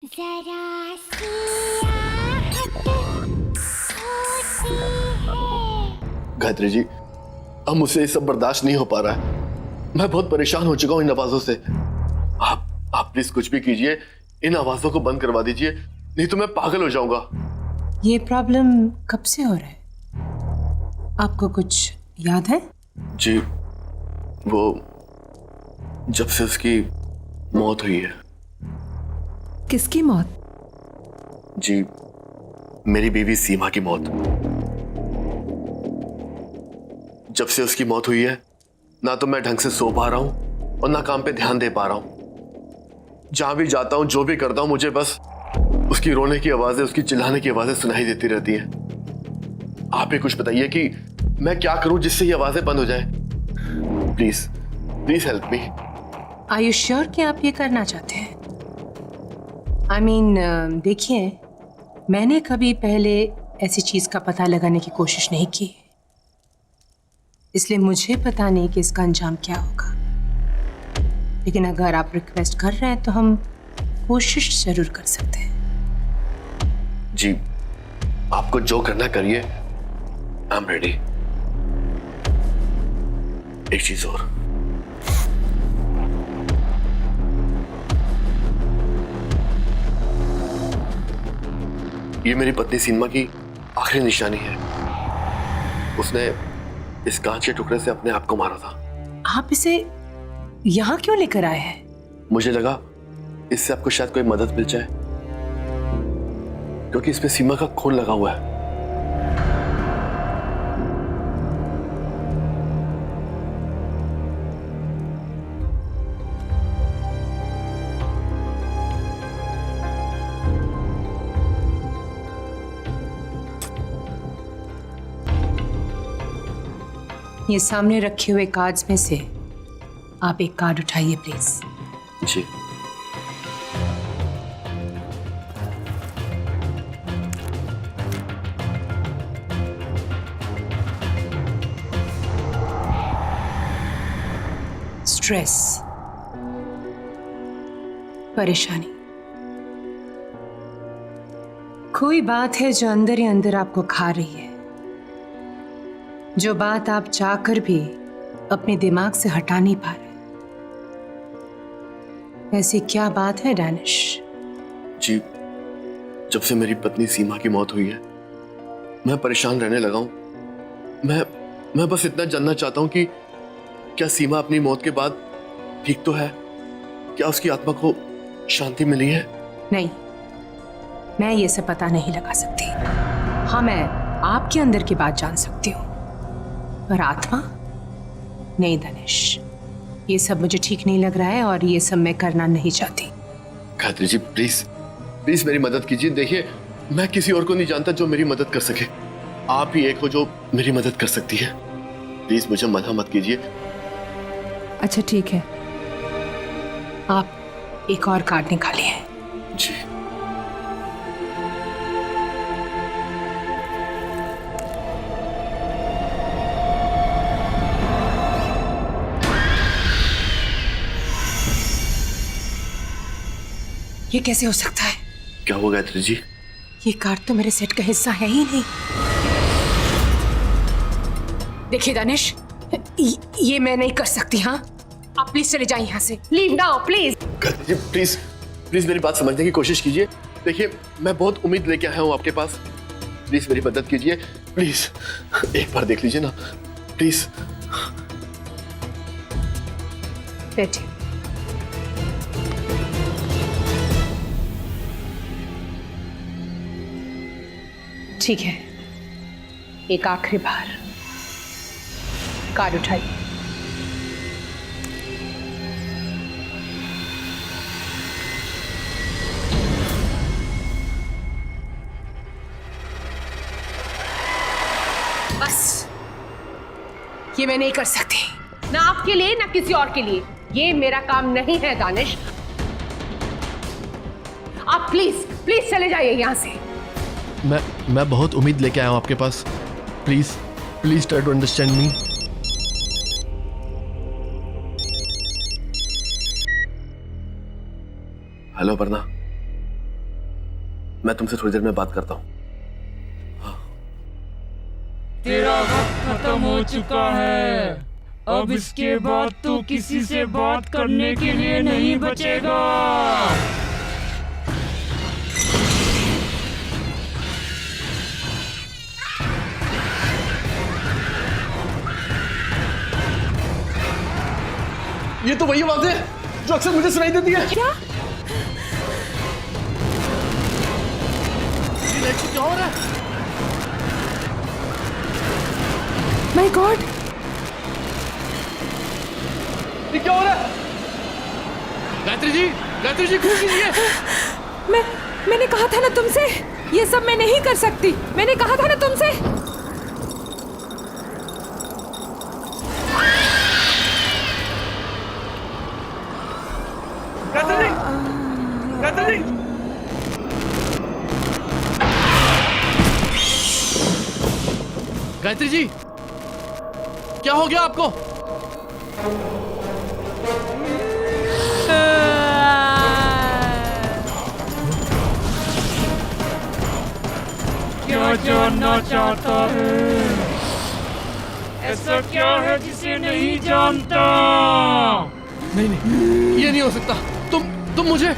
जरा सी आहट होती है। गायत्री जी, अब मुझसे ये सब बर्दाश्त नहीं हो पा रहा है। मैं बहुत परेशान हो चुका हूँ इन आवाजों से। आप प्लीज कुछ भी कीजिए, इन आवाजों को बंद करवा दीजिए, नहीं तो मैं पागल हो जाऊंगा। ये प्रॉब्लम कब से हो रहा है? आपको कुछ याद है? जी, वो जब से उसकी मौत हुई है। किसकी मौत? जी, मेरी बीवी सीमा की मौत। जब से उसकी मौत हुई है, ना तो मैं ढंग से सो पा रहा हूं और ना काम पे ध्यान दे पा रहा हूं। जहां भी जाता हूं, जो भी करता हूं, मुझे बस उसकी रोने की आवाजें, उसकी चिल्लाने की आवाजें सुनाई देती रहती हैं। आप ही कुछ बताइए कि मैं क्या करूं जिससे ये आवाजें बंद हो जाए। Please please help me. Are you sure कि आप ये करना चाहते हैं? देखिए, मैंने कभी पहले ऐसी चीज का पता लगाने की कोशिश नहीं की, इसलिए मुझे पता नहीं कि इसका अंजाम क्या होगा। लेकिन अगर आप रिक्वेस्ट कर रहे हैं तो हम कोशिश जरूर कर सकते हैं। जी, आपको जो करना करिए, आई एम रेडी। एक चीज और, ये मेरी पत्नी सीमा की आखिरी निशानी है। उसने इस कांच के टुकड़े से अपने आप को मारा था। आप इसे यहाँ क्यों लेकर आए हैं? मुझे लगा इससे आपको शायद कोई मदद मिल जाए, क्योंकि इसमें सीमा का खून लगा हुआ है। ये सामने रखे हुए कार्ड्स में से आप एक कार्ड उठाइए प्लीज। जी। स्ट्रेस, परेशानी, कोई बात है जो अंदर ही अंदर आपको खा रही है, जो बात आप चाहकर भी अपने दिमाग से हटा नहीं पा रहे। ऐसी क्या बात है डैनिश? जी, जब से मेरी पत्नी सीमा की मौत हुई है, मैं परेशान रहने लगा हूं। मैं बस इतना जानना चाहता हूं कि क्या सीमा अपनी मौत के बाद ठीक तो है? क्या उसकी आत्मा को शांति मिली है? नहीं, मैं ये सब पता नहीं लगा सकती। हाँ, मैं आपके अंदर की बात जान सकती हूँ, पर आत्मा नहीं दनिश, ये सब मुझे ठीक नहीं लग रहा है और ये सब मैं करना नहीं चाहती। गायत्री जी, प्लीज प्लीज मेरी मदद कीजिए। देखिए, मैं किसी और को नहीं जानता जो मेरी मदद कर सके। आप ही एक हो जो मेरी मदद कर सकती है। प्लीज मुझे मना मत कीजिए। अच्छा ठीक है, आप एक और कार्ड निकालिए। जी। ये कैसे हो सकता है? क्या हुआ गायत्री जी? ये कार्ड तो मेरे सेट का हिस्सा है ही नहीं। देखिए दानिश, ये मैं नहीं कर सकती। हाँ, आप प्लीज चले जाइए यहाँ से। Leave now please. Gayatri ji, please please मेरी बात समझने की कोशिश कीजिए। देखिए, मैं बहुत उम्मीद लेके आया हूँ आपके पास। प्लीज मेरी मदद कीजिए। प्लीज एक बार देख लीजिए ना, प्लीज। बैठिए। ठीक है, एक आखिरी बार कार्ड उठाइए। बस, ये मैं नहीं कर सकती, ना आपके लिए ना किसी और के लिए। ये मेरा काम नहीं है दानिश। आप प्लीज प्लीज चले जाइए यहां से। मैं बहुत उम्मीद लेके आया हूँ आपके पास। Please please try to understand me. Hello Aparna, मैं तुमसे थोड़ी देर में बात करता हूँ। तेरा वक्त खत्म हो चुका है। अब इसके बाद तू किसी से बात करने के लिए नहीं बचेगा। ये तो वही आवाज है जो अक्सर मुझे सुनाई देती है। क्या? क्या हो रहा है? माय गॉड, ये क्या हो रहा है? गायत्री जी खूब कीजिए। मैंने कहा था ना तुमसे, ये सब मैं नहीं कर सकती। मैंने कहा था ना तुमसे। गायत्री जी, क्या हो गया आपको? क्या जानना चाहता है? ऐसा क्या है जिसे नहीं जानता? नहीं, ये नहीं हो सकता। तुम मुझे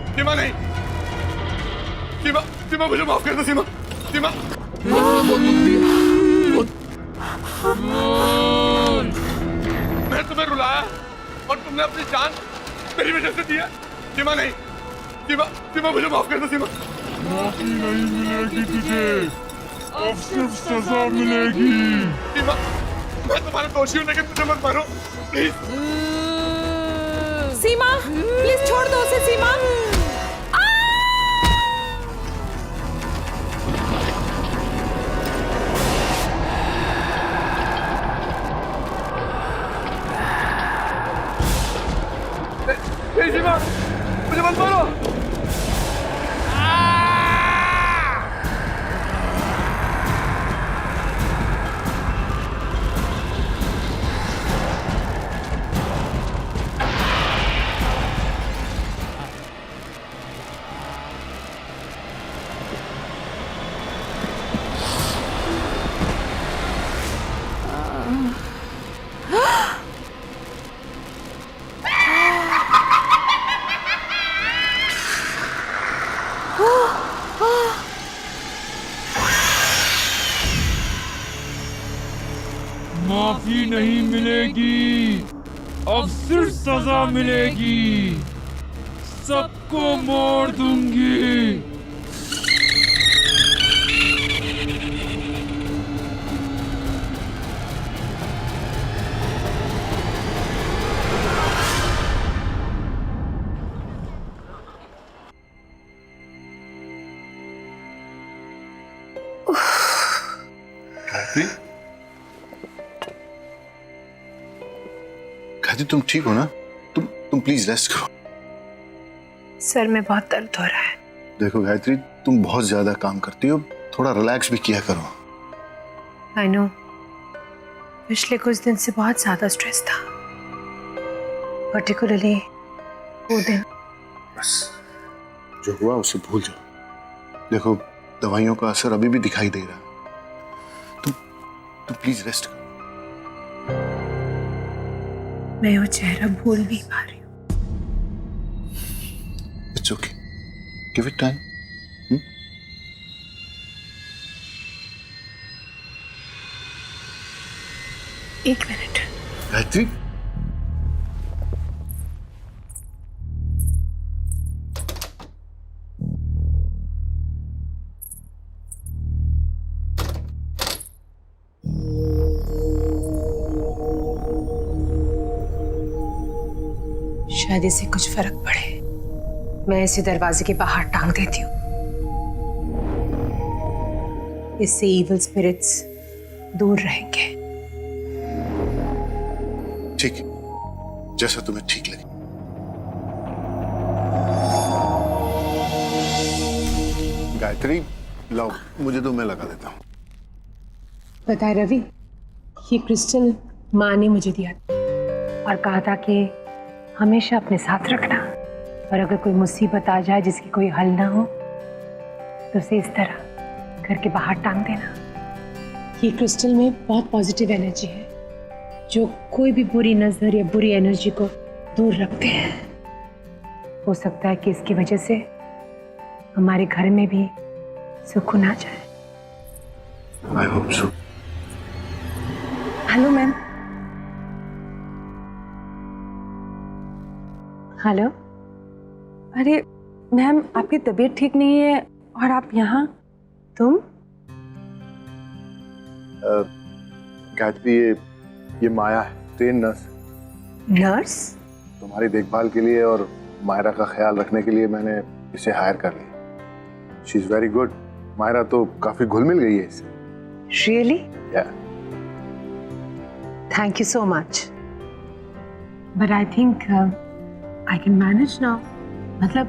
सीमा नहीं, सीमा मुझे माफ कर दो। सीमा मैं तुम्हें रुलाया और तुमने अपनी जान मेरी वजह से दी है। सीमा नहीं, सीमा मुझे माफ कर दो। सीमा माफी नहीं मिलेगी तुझे, अब सिर्फ सजा मिलेगी। सीमा, मैं तुम्हारा दोषी हूँ लेकिन मुझे मत मारो प्लीज। सीमा, प्लीज छोड़ दो उसे। सीमा, नहीं सीमा, मुझे मत मारो। माफी नहीं मिलेगी, अब सिर्फ सजा मिलेगी। सबको मोड़ दूंगी। गायत्री, तुम ठीक हो ना? तुम प्लीज रेस्ट करो। सर में बहुत दर्द हो रहा है। देखो गायत्री, तुम बहुत ज्यादा काम करती हो, थोड़ा रिलैक्स भी किया करो। आई नो, पिछले कुछ दिन से बहुत ज्यादा स्ट्रेस था, पर्टिकुलरली वो दिन। बस जो हुआ उसे भूल जाओ। देखो, दवाइयों का असर अभी भी दिखाई दे रहा है। तुम प्लीज रेस्ट करो। मैं वो चेहरा भूल नहीं पा रही हूँ। It's okay, give it time. एक मिनट। गायत्री, शायद इससे कुछ फर्क पड़े। मैं इसे दरवाजे के बाहर टांग देती हूँ। इससे इविल स्पिरिट्स दूर रहेंगे। ठीक है, जैसा तुम्हें ठीक लगे। गायत्री लाओ, मुझे तो मैं लगा देता हूँ। पता है रवि, ये क्रिस्टल माँ ने मुझे दिया था और कहा था कि हमेशा अपने साथ रखना, और अगर कोई मुसीबत आ जाए जिसकी कोई हल ना हो तो उसे इस तरह घर के बाहर टांग देना। ये क्रिस्टल में बहुत पॉजिटिव एनर्जी है जो कोई भी बुरी नजर या बुरी एनर्जी को दूर रखते हैं। हो सकता है कि इसकी वजह से हमारे घर में भी सुकून आ जाए। I hope so. Hello ma'am. Hello. अरे मैम, आपकी तबीयत ठीक नहीं है और आप यहाँ? तुम? गायत्री, ये माया है, ट्रेन नर्स। नर्स? तुम्हारी देखभाल के लिए और मायरा का ख्याल रखने के लिए मैंने इसे हायर कर लिया। She is very good. Myra तो काफी घुल मिल गई है इससे। Really? Yeah. Thank you so much, but I think I can manage now. मतलब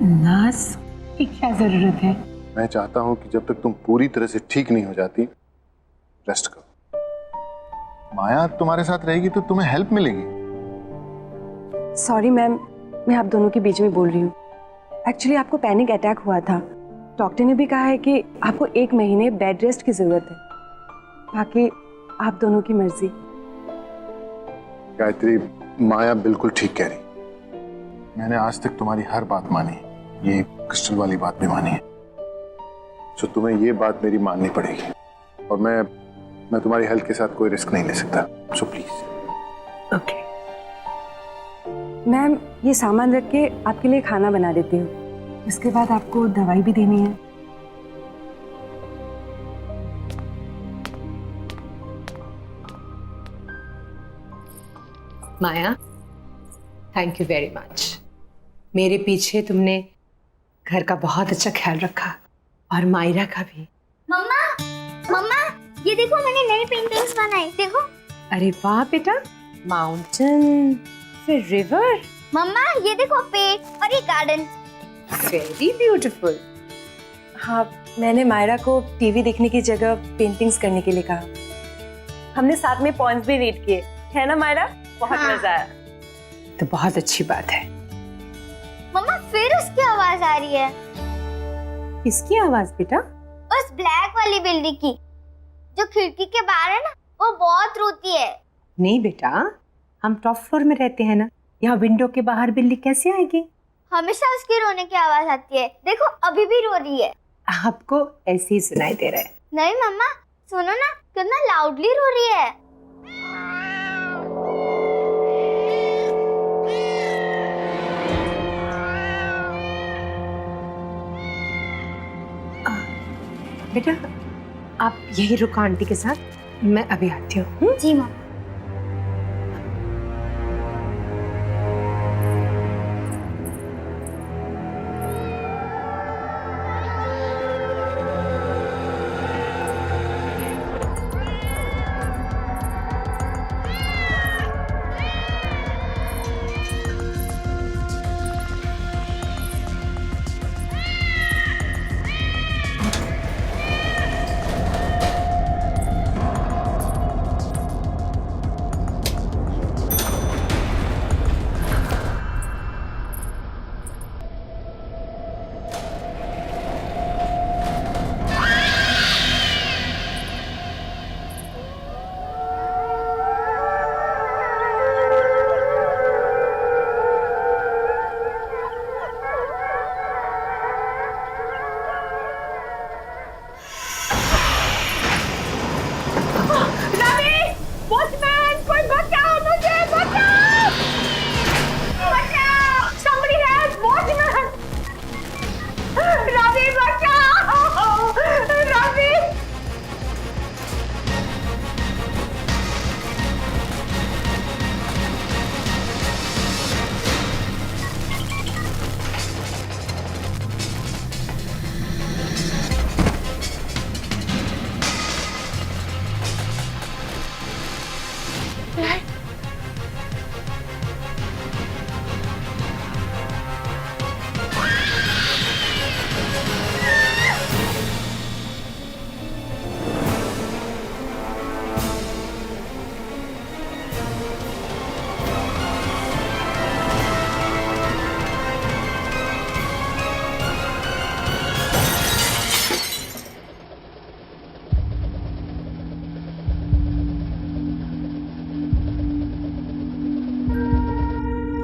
नर्स की क्या जरूरत है? मैं चाहता हूं कि जब तक तुम पूरी तरह से ठीक नहीं हो जाती, रेस्ट करो। माया तुम्हारे साथ रहेगी तो तुम्हें हेल्प मिलेगी। सॉरी मैम, मैं आप दोनों के बीच में बोल रही हूँ। एक्चुअली आपको पैनिक अटैक हुआ था। डॉक्टर ने भी कहा है कि आपको 1 महीने बेड रेस्ट की जरूरत है। बाकी आप दोनों की मर्जी। गायत्री, माया बिल्कुल ठीक कह रही। मैंने आज तक तुम्हारी हर बात मानी, ये क्रिस्टल वाली बात भी मानी है। तो तुम्हें ये बात मेरी माननी पड़ेगी, और मैं तुम्हारी हेल्थ के साथ कोई रिस्क नहीं ले सकता। So please. ओके। मैम, ये सामान रख के आपके लिए खाना बना देती हूँ। इसके बाद आपको दवाई भी देनी है। माया, थैंक यू वेरी मच। मेरे पीछे तुमने घर का बहुत अच्छा ख्याल रखा, और मायरा का भी। मम्मा, मम्मा, ये देखो मैंने नई पेंटिंग्स बनाई, देखो। अरे वाह बेटा, माउंटेन, फिर रिवर। मम्मा, ये देखो पेड़ और ये गार्डन। Very beautiful. हाँ, मैंने मायरा को टीवी देखने की जगह पेंटिंग्स करने के लिए कहा। हमने साथ में पॉइंट्स भी रीड किए, है ना मायरा? बहुत मजा आया। तो बहुत अच्छी बात है। मम्मा, फिर उसकी आवाज आ रही है। किसकी आवाज बेटा? उस ब्लैक वाली बिल्ली की, जो खिड़की के बाहर है ना, वो बहुत रोती है। नहीं बेटा, हम टॉप फ्लोर में रहते हैं ना, यहाँ विंडो के बाहर बिल्ली कैसे आएगी? हमेशा उसकी रोने की आवाज आती है। देखो, अभी भी रो रही है। आपको ऐसे ही सुनाई दे रहा है। नहीं मम्मा, सुनो ना, कितना लाउडली रो रही है। बेटा, आप यही रुको आंटी के साथ, मैं अभी आती हूँ। जी मम्मा।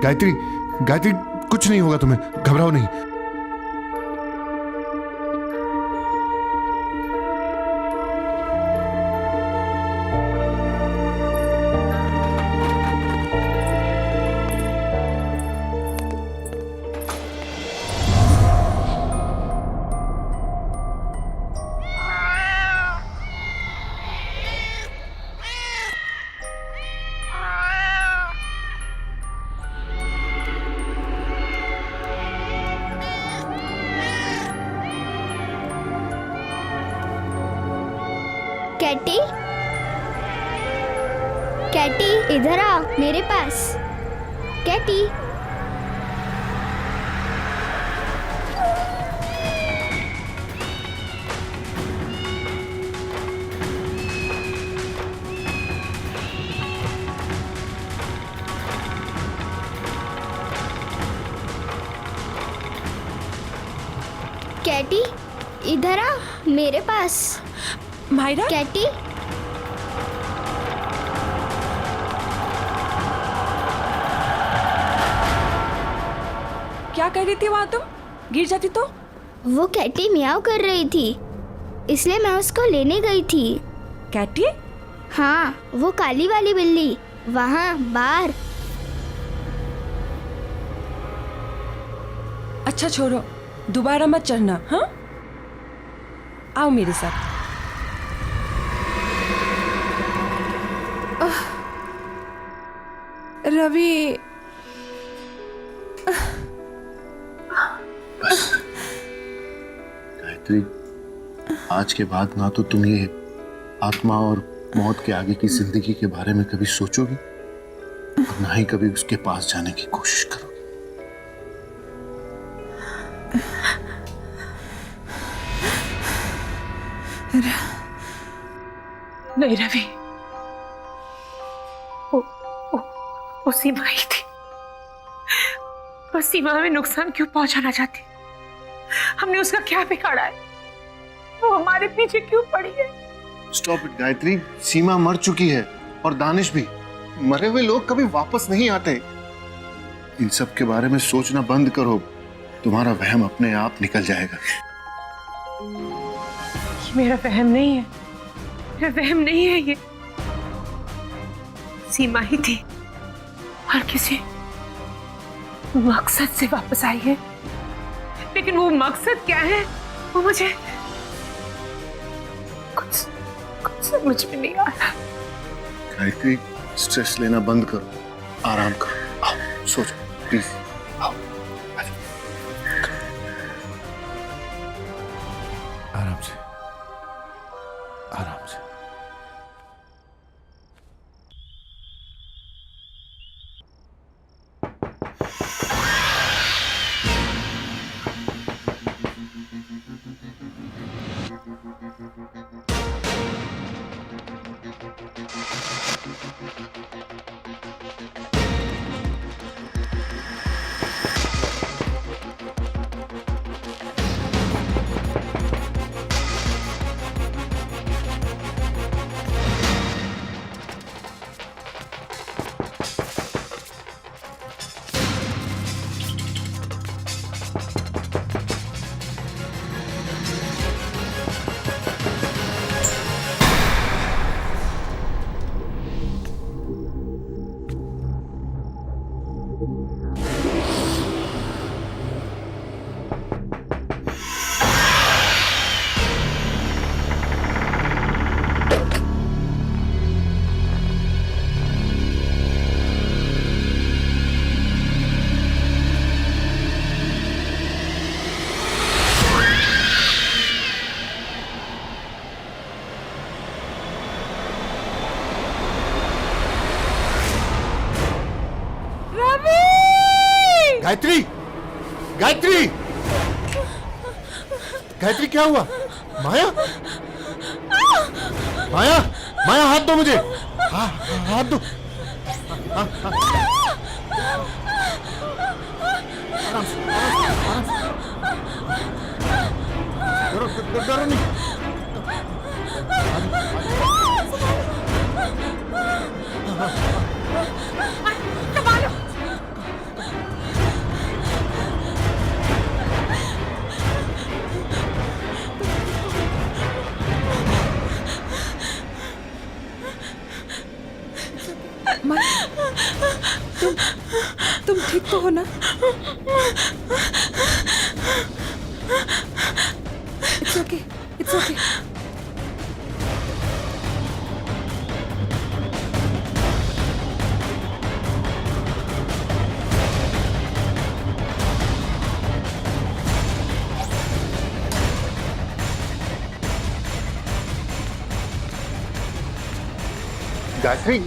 गायत्री, गायत्री कुछ नहीं होगा तुम्हें, घबराओ नहीं। कैटी, कैटी इधर आ मेरे पास। कैटी, कैटी इधर आ मेरे पास। मायरा, कैटी, क्या कर रही थी वहां तुम? गिर जाती तो? वो कैटी मियाओ कर रही थी, इसलिए मैं उसको लेने गई थी। कैटी? हाँ, वो काली वाली बिल्ली वहाँ बाहर। अच्छा छोड़ो, दोबारा मत चढ़ना। हाँ, आओ मेरे साथ। रवि, गायत्री, आज के बाद ना तो तुम ये आत्मा और मौत के आगे की जिंदगी के बारे में कभी सोचोगी और ना ही कभी उसके पास जाने की कोशिश करोगी। नहीं रवि, वो सीमा ही थी। बस सीमा हमें नुकसान क्यों पहुंचाना चाहती? हमने उसका क्या बिगाड़ा है? वो हमारे पीछे क्यों पड़ी है? स्टॉप इट गायत्री, सीमा मर चुकी है और दानिश भी। मरे हुए लोग कभी वापस नहीं आते। इन सब के बारे में सोचना बंद करो, तुम्हारा वहम अपने आप निकल जाएगा। ये मेरा वहम नहीं है, मेरा वहम नहीं है ये। सीमा ही थी और किसी मकसद से वापस आई है, लेकिन वो मकसद क्या है वो मुझे कुछ समझ में नहीं आ रहा। गायत्री, स्ट्रेस लेना बंद करो, आराम करो, आओ सोचो प्लीज, आओ आराम से, आराम से। गायत्री, गायत्री, गायत्री क्या हुआ? माया, माया, माया हाथ दो मुझे, हाथ दो। आराम से, आराम से। डरो नहीं। तो हो ना? It's okay. It's okay. Gayatri,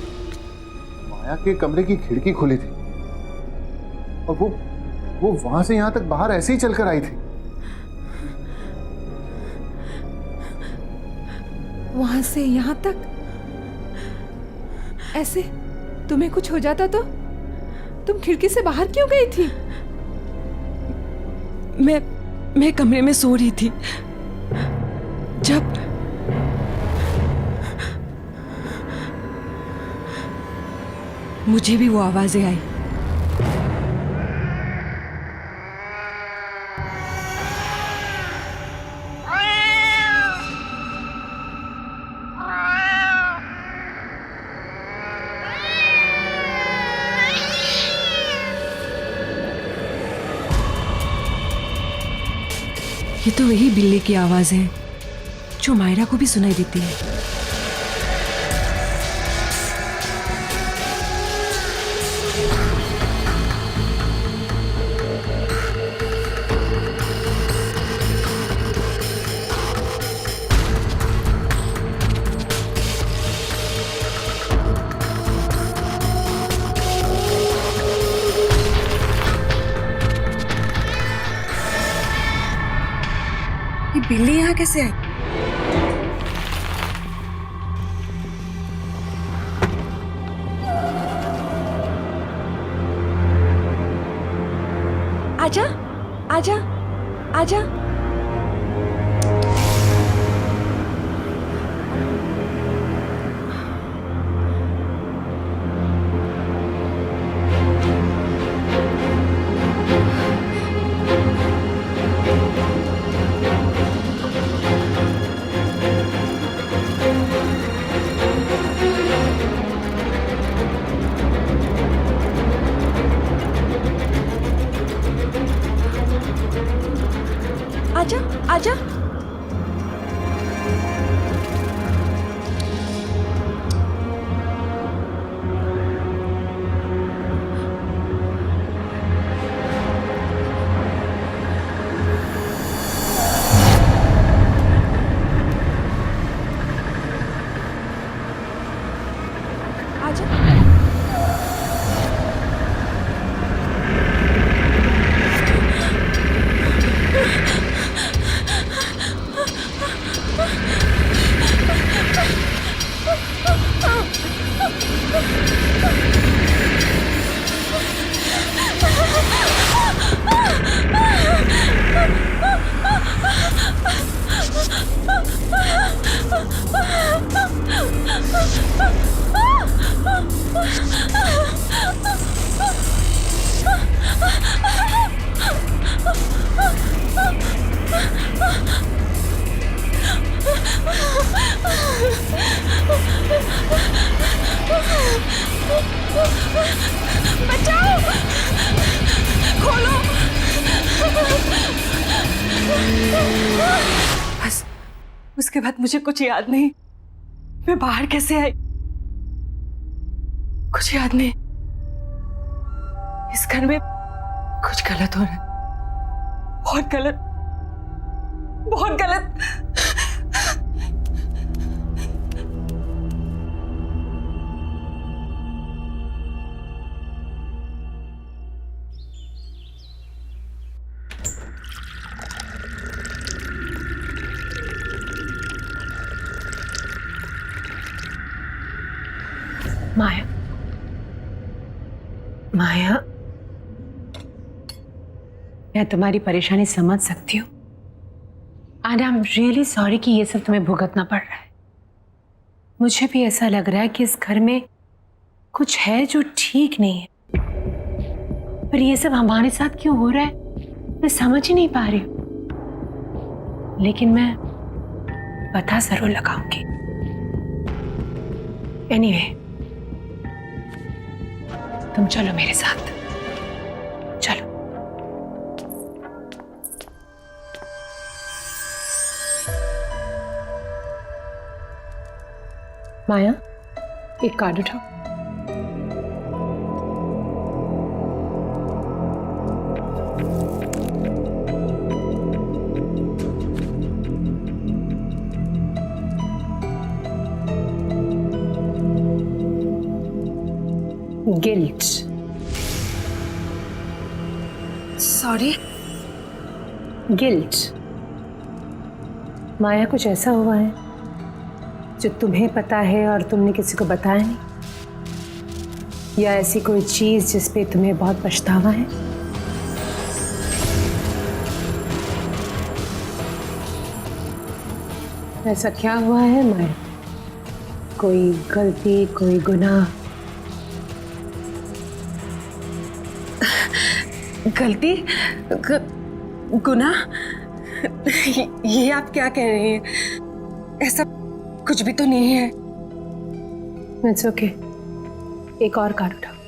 माया के कमरे की खिड़की खुली थी और वो वहां से यहां तक बाहर ऐसे ही चलकर आई थी। वहां से यहां तक ऐसे? तुम्हें कुछ हो जाता तो तुम खिड़की से बाहर क्यों गई थी? मैं कमरे में सो रही थी जब मुझे भी वो आवाजें आई। ये तो वही बिल्ली की आवाज है जो मायरा को भी सुनाई देती है। ये बिल्ली यहाँ कैसे आई? आजा, आजा, आजा। आजा, आजा। बचाओ, खोलो। बस उसके बाद मुझे कुछ याद नहीं। मैं बाहर कैसे आई कुछ याद नहीं। इस घर में कुछ गलत हो रहा है, बहुत गलत, बहुत गलत। माया, माया, मैं तुम्हारी परेशानी समझ सकती हूँ and I am really sorry कि ये सब तुम्हें भुगतना पड़ रहा है। मुझे भी ऐसा लग रहा है कि इस घर में कुछ है जो ठीक नहीं है, पर ये सब हमारे साथ क्यों हो रहा है मैं समझ ही नहीं पा रही हूँ, लेकिन मैं पता जरूर लगाऊंगी। एनीवे, तुम चलो मेरे साथ। माया, एक कार्ड उठाओ। गिल्ट। सॉरी। गिल्ट। माया, कुछ ऐसा हुआ है जो तुम्हें पता है और तुमने किसी को बताया नहीं, या ऐसी कोई चीज जिस पे तुम्हें बहुत पछतावा है? ऐसा क्या हुआ है माया? कोई गलती, कोई गुनाह? गलती, गुनाह? ये आप क्या कह रहे हैं? ऐसा कुछ भी तो नहीं है। इट्स ओके, एक और कार्ड उठाओ।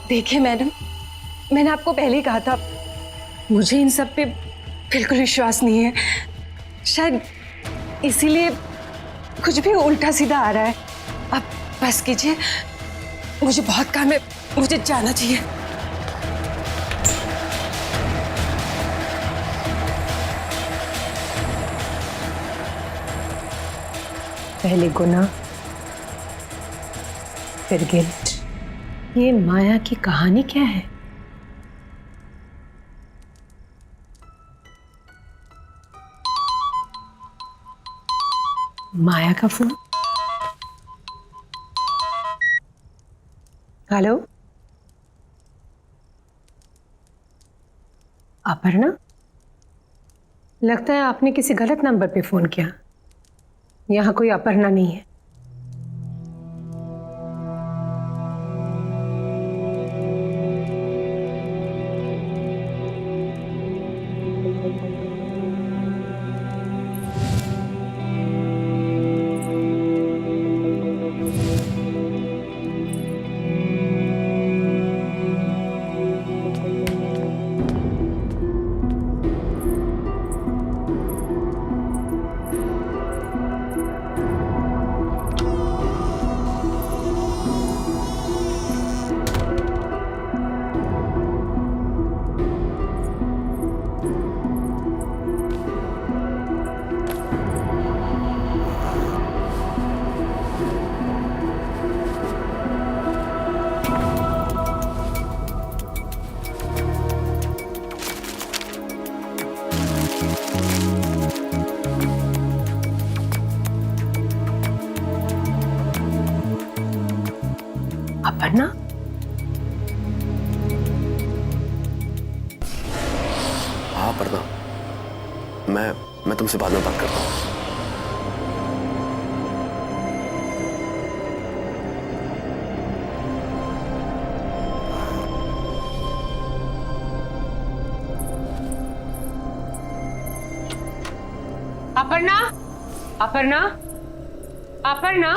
देखिए मैडम, मैंने आपको पहले ही कहा था, मुझे इन सब पे बिल्कुल विश्वास नहीं है। शायद इसीलिए कुछ भी उल्टा सीधा आ रहा है। आप बस कीजिए, मुझे बहुत काम है, मुझे जाना चाहिए। पहले गुनाह, फिर गिल्ट। ये माया की कहानी क्या है? माया का फोन। हेलो, अपर्णा? लगता है आपने किसी गलत नंबर पे फोन किया। यहां कोई अपर्णा नहीं है। अपर्णा? हाँ अपर्णा, मैं तुमसे बाद में बात करता हूँ। Aparna? Aparna? Aparna?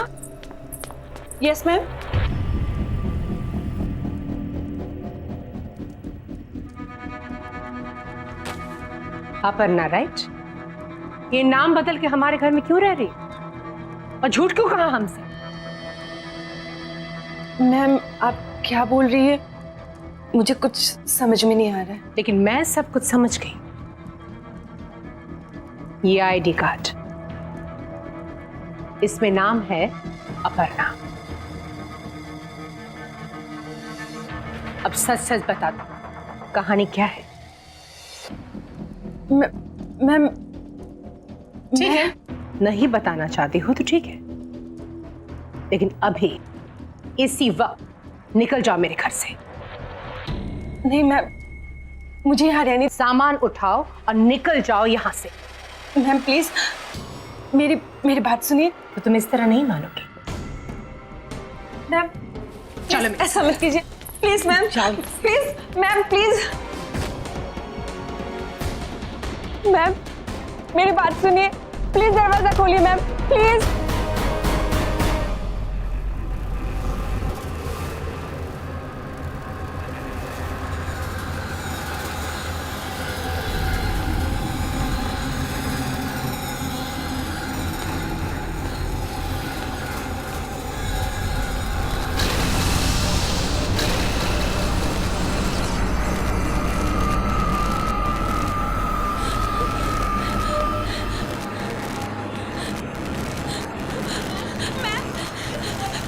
Yes ma'am. Aparna, right? ये नाम बदल के हमारे घर में क्यों रह रही और झूठ क्यों कहा हमसे? मैम, आप क्या बोल रही है? मुझे कुछ समझ में नहीं आ रहा है। लेकिन मैं सब कुछ समझ गई। ये आईडी कार्ड, इसमें नाम है अपर्णा। अब सच सच बता दो, कहानी क्या है? मैम, ठीक है, नहीं बताना चाहती हो तो ठीक है, लेकिन अभी इसी वक्त निकल जाओ मेरे घर से। नहीं मैम, मुझे यहाँ रहने। सामान उठाओ और निकल जाओ यहाँ से। मैम प्लीज, मेरी बात सुनिए। तो तुम इस तरह नहीं मानोगे। मैम चलो, ऐसा मत कीजिए। Please ma'am, please ma'am, please ma'am, मेरी बात सुनिए, प्लीज दरवाजा खोलिए मैम, प्लीज।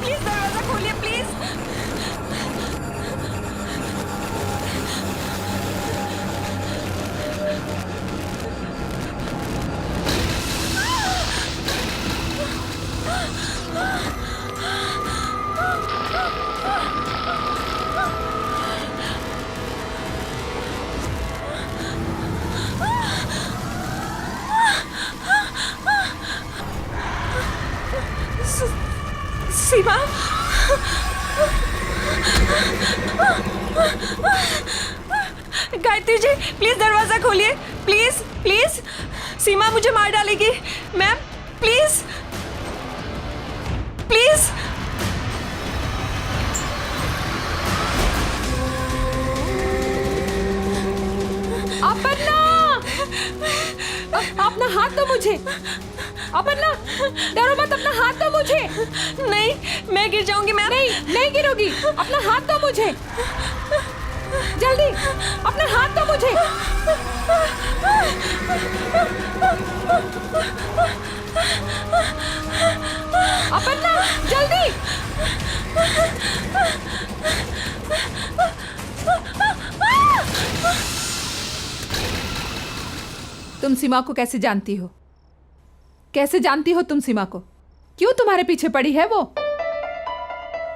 प्लीज दरवाजा खोलिए प्लीज। सीमा, गायत्री जी प्लीज दरवाजा खोलिए, प्लीज प्लीज। सीमा मुझे मार डालेगी मैम, प्लीज प्लीज। अपना हाथ दो मुझे, अपना डरो मत, अपना हाथ दो मुझे। नहीं, मैं गिर जाऊंगी मैम। नहीं, नहीं गिरोगी, अपना हाथ दो मुझे, जल्दी अपना हाथ दो मुझे। अपना जल्दी। तुम सीमा को कैसे जानती हो? कैसे जानती हो तुम सीमा को? क्यों तुम्हारे पीछे पड़ी है वो?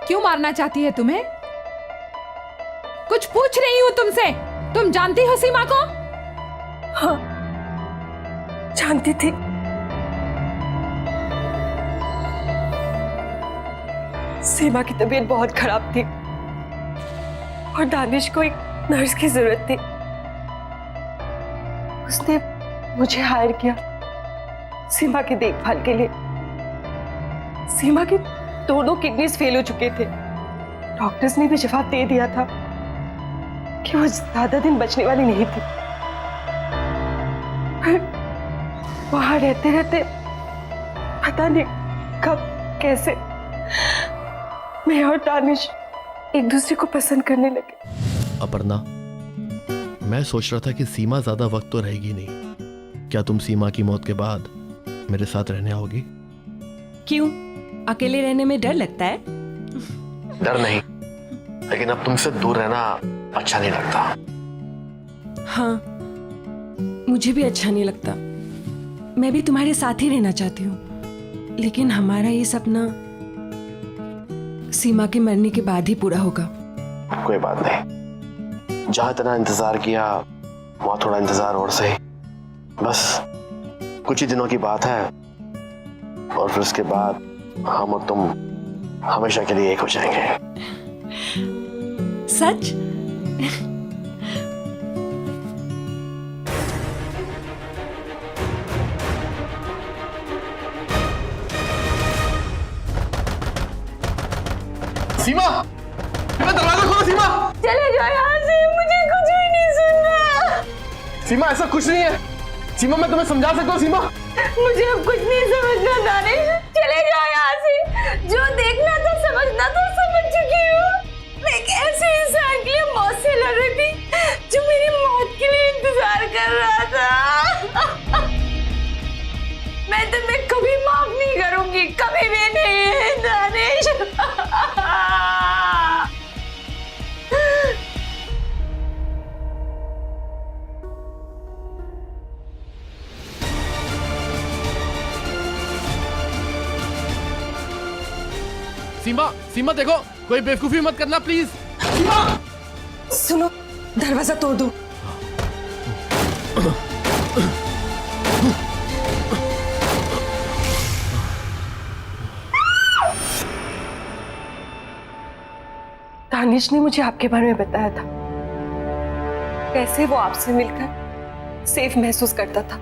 क्यों मारना चाहती है तुम्हें? कुछ पूछ रही हूं तुमसे। तुम जानती हो सीमा को? हाँ, जानती थी। सीमा की तबीयत बहुत खराब थी और दानिश को एक नर्स की जरूरत थी। उसने मुझे हायर किया सीमा की देखभाल के लिए। सीमा की दोनों किडनीज फेल हो चुके थे। डॉक्टर्स ने भी जवाब दे दिया था कि वो ज्यादा दिन बचने वाली नहीं थी। फिर वहां रहते रहते पता नहीं कब कैसे मैं और दानिश एक दूसरे को पसंद करने लगे। अपर्णा, मैं सोच रहा था कि सीमा ज्यादा वक्त तो रहेगी नहीं। क्या तुम सीमा की मौत के बाद मेरे साथ रहने आओगी? क्यों? अकेले रहने में डर लगता है? डर नहीं, लेकिन अब तुमसे दूर रहना अच्छा नहीं लगता। हाँ, मुझे भी अच्छा नहीं लगता। मैं भी तुम्हारे साथ ही रहना चाहती हूँ, लेकिन हमारा ये सपना सीमा के मरने के बाद ही पूरा होगा। कोई बात नहीं, जहां इतना इंतजार किया वहां थोड़ा इंतजार और सही। बस कुछ ही दिनों की बात है और फिर उसके बाद हम और तुम हमेशा के लिए एक हो जाएंगे। सच? सीमा, दरवाजा खोलो सीमा। चले जाओ यहाँ से, मुझे कुछ भी नहीं सुनना। सीमा, ऐसा कुछ नहीं है। सीमा, मैं तुम्हें समझा सकता हूँ। सीमा, मुझे अब कुछ नहीं समझना दानिश, चले जाओ यहाँ से। जो देखना था समझना था समझ चुकी हूँ। मैं एक ऐसे इंसान के लिए मौत से लड़ रही थी जो मेरी मौत के लिए इंतजार कर रहा था। मैं तुम्हें कभी माफ नहीं करूंगी, कभी भी नहीं दानिश। सीमा, सीमा देखो, कोई बेवकूफी मत करना प्लीज। सीमा, सुनो, दरवाजा तोड़ दो। दानिश ने मुझे आपके बारे में बताया था, कैसे वो आपसे मिलकर सेफ महसूस करता था।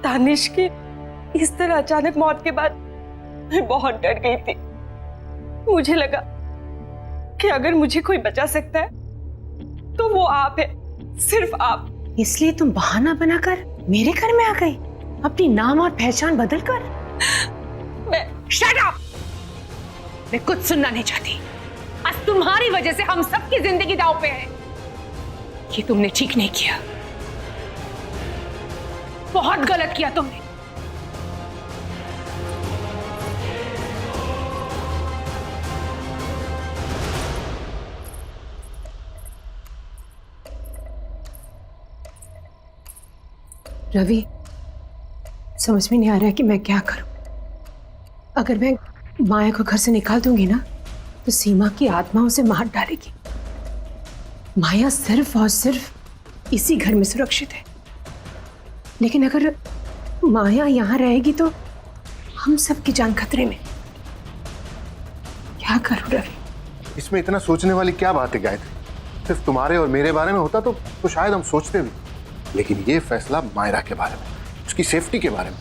दानिश की इस तरह अचानक मौत के बाद मैं बहुत डर गई थी। मुझे लगा कि अगर मुझे कोई बचा सकता है तो वो आप है, सिर्फ आप। इसलिए तुम बहाना बनाकर मेरे घर में आ गई, अपनी नाम और पहचान बदल कर। मैं शट अप! मैं कुछ सुनना नहीं चाहती। आज तुम्हारी वजह से हम सबकी जिंदगी दांव पे है। ये तुमने ठीक नहीं किया, बहुत गलत किया तुमने। रवि, समझ में नहीं आ रहा है कि मैं क्या करूं। अगर मैं माया को घर से निकाल दूंगी ना तो सीमा की आत्मा उसे मार डालेगी। माया सिर्फ और सिर्फ इसी घर में सुरक्षित है, लेकिन अगर माया यहां रहेगी तो हम सबकी जान खतरे में। क्या करूं रवि? इसमें इतना सोचने वाली क्या बात है गायत्री? सिर्फ तुम्हारे और मेरे बारे में होता तो शायद हम सोचते भी, लेकिन ये फैसला मायरा के बारे में, उसकी सेफ्टी के बारे में।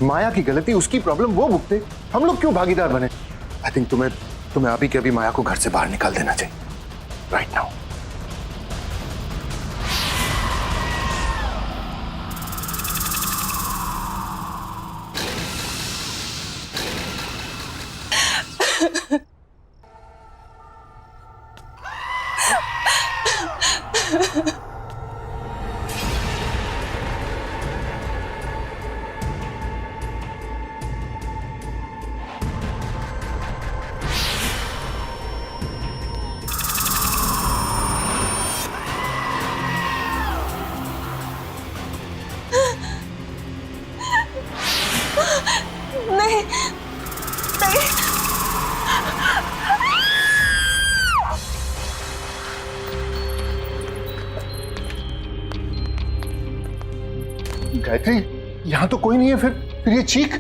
माया की गलती, उसकी प्रॉब्लम वो भुगते, हम लोग क्यों भागीदार बने? आई थिंक तुम्हें अभी के अभी माया को घर से बाहर निकाल देना चाहिए, राइट नाउ। नहीं, नहीं। गायत्री, यहां तो कोई नहीं है, फिर ये चीख।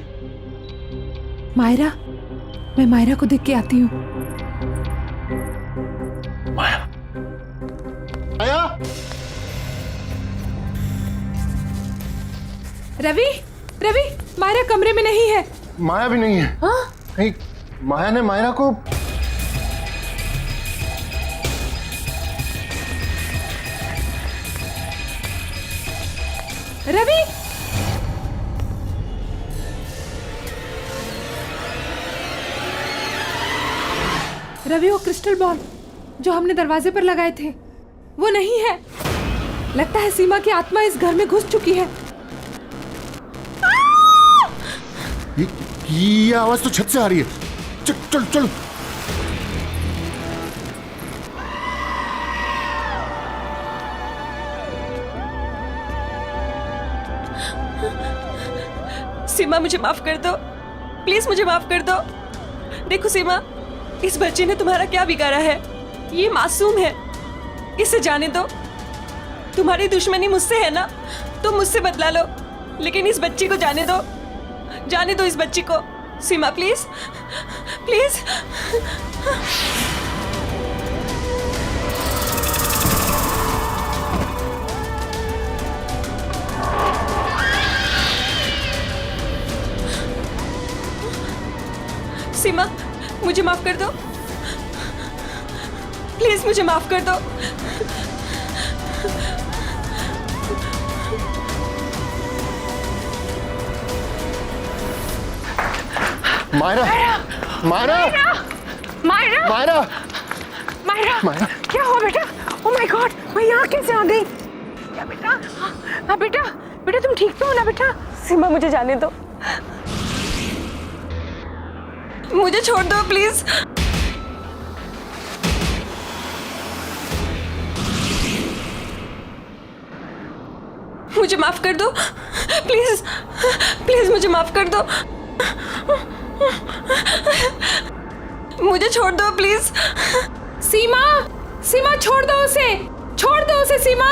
मायरा, मैं मायरा को देख के आती हूँ। माया, माया, रवि, रवि, मायरा कमरे में नहीं है। माया भी नहीं है। हाँ? कहीं माया ने मायरा को रवि, रवि, वो क्रिस्टल बॉल जो हमने दरवाजे पर लगाए थे वो नहीं है। लगता है सीमा की आत्मा इस घर में घुस चुकी है। ये आवाज तो छत से आ रही है। चल चल चल। सीमा, मुझे माफ कर दो, प्लीज मुझे माफ कर दो। देखो सीमा, इस बच्चे ने तुम्हारा क्या बिगाड़ा है? ये मासूम है, इसे जाने दो। तुम्हारी दुश्मनी मुझसे है ना, तुम मुझसे बदला लो, लेकिन इस बच्ची को जाने दो, जाने दो इस बच्ची को। सीमा प्लीज, प्लीज। सीमा, मुझे माफ कर दो, प्लीज मुझे माफ कर दो। मायरा, मायरा, मायरा, मायरा, मायरा, मायरा, क्या हुआ बेटा? ओह माय गॉड, मैं यहाँ कैसे आ गई? क्या बेटा? हाँ बेटा, बेटा तुम ठीक तो हो ना बेटा? सीमा, मुझे जाने दो, मुझे छोड़ दो प्लीज। मुझे माफ कर दो, प्लीज, प्लीज मुझे माफ कर दो। मुझे छोड़ दो प्लीज। सीमा, सीमा छोड़ दो उसे, छोड़ दो उसे सीमा।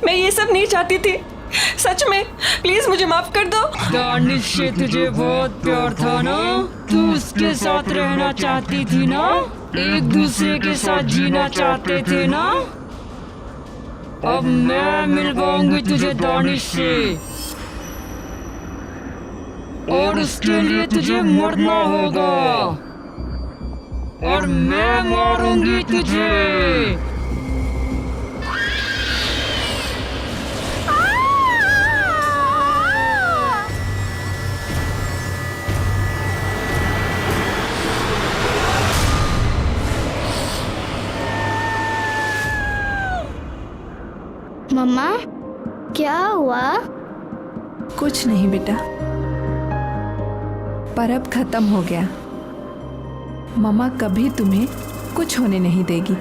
मैं ये सब सब नहीं चाहती थी। सच में प्लीज मुझे माफ कर दो। दानिश से तुझे बहुत प्यार था ना, तू उसके साथ रहना चाहती थी ना, एक दूसरे के साथ जीना चाहते थे ना। अब मैं मिलवाऊंगी तुझे दानिश से, और उसके लिए तुझे मरना होगा, और मैं मारूंगी तुझे। मम्मा क्या हुआ? कुछ नहीं बेटा, पर अब खत्म हो गया। मम्मा कभी तुम्हें कुछ होने नहीं देगी।